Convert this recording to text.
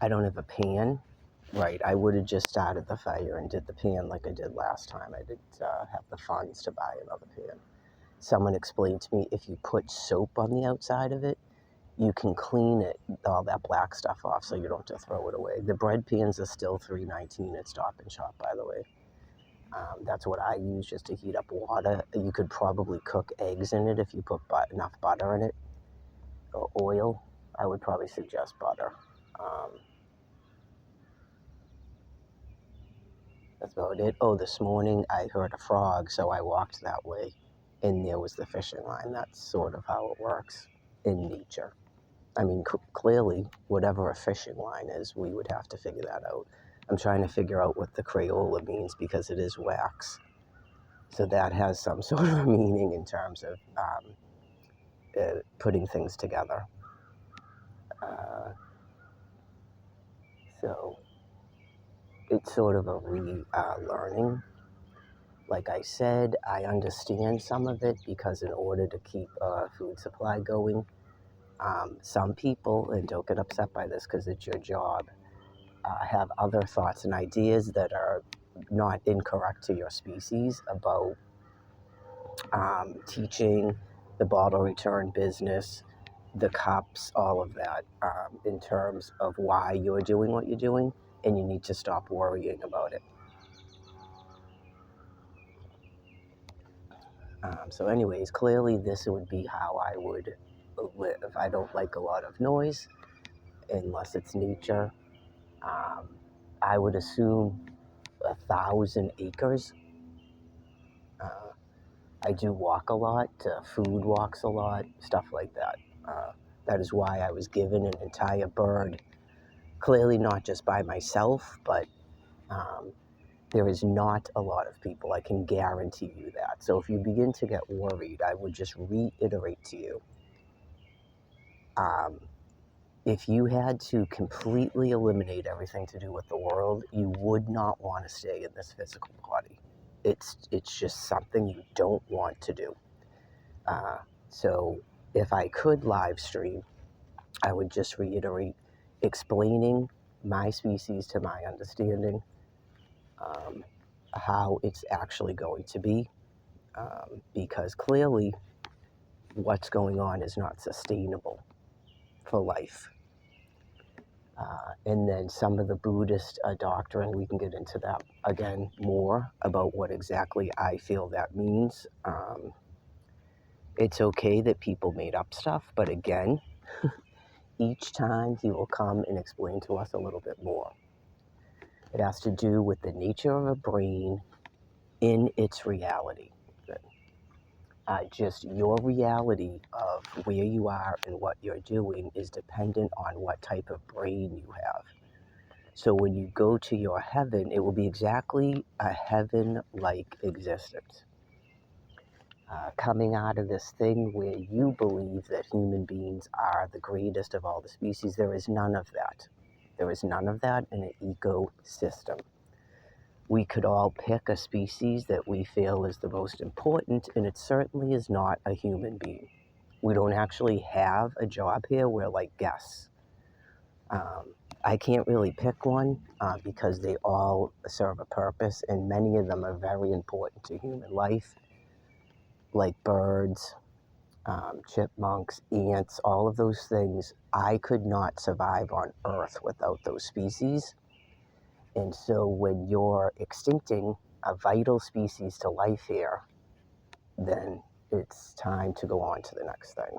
I don't have a pan. Right, I would have just started the fire and did the pan like I did last time. I didn't have the funds to buy another pan. Someone explained to me if you put soap on the outside of it, you can clean it, all that black stuff off, so you don't have to throw it away. The bread pans are still $3.19 at Stop and Shop, by the way. That's what I use just to heat up water. You could probably cook eggs in it if you put enough butter in it, or oil. I would probably suggest butter. That's about it. Oh, this morning I heard a frog, so I walked that way, and there was the fishing line. That's sort of how it works in nature. I mean, clearly, whatever a fishing line is, we would have to figure that out. I'm trying to figure out what the Crayola means because it is wax. So that has some sort of meaning in terms of putting things together. So it's sort of a learning. Like I said, I understand some of it because in order to keep food supply going, some people, and don't get upset by this because it's your job, have other thoughts and ideas that are not incorrect to your species about teaching the bottle return business, the cups, all of that, in terms of why you're doing what you're doing, and you need to stop worrying about it. So anyways, clearly this would be how I would live. I don't like a lot of noise unless it's nature. I would assume 1,000 acres. I do walk a lot, food walks a lot, stuff like that. That is why I was given an entire bird, clearly not just by myself, but there is not a lot of people, I can guarantee you that. So if you begin to get worried, I would just reiterate to you, if you had to completely eliminate everything to do with the world, you would not want to stay in this physical body. It's just something you don't want to do. So if I could live stream, I would just reiterate explaining my species to my understanding, how it's actually going to be, because clearly what's going on is not sustainable for life. And then some of the Buddhist doctrine, we can get into that again more about what exactly I feel that means. It's okay that people made up stuff, but again, each time he will come and explain to us a little bit more. It has to do with the nature of a brain in its reality. Just your reality of where you are and what you're doing is dependent on what type of brain you have. So when you go to your heaven, it will be exactly a heaven-like existence. Coming out of this thing where you believe that human beings are the greatest of all the species, there is none of that. There is none of that in an ecosystem. We could all pick a species that we feel is the most important, and it certainly is not a human being. We don't actually have a job here. We're like guests. I can't really pick one because they all serve a purpose, and many of them are very important to human life, like birds, chipmunks, ants, all of those things. I could not survive on Earth without those species. And so when you're extincting a vital species to life here, then it's time to go on to the next thing.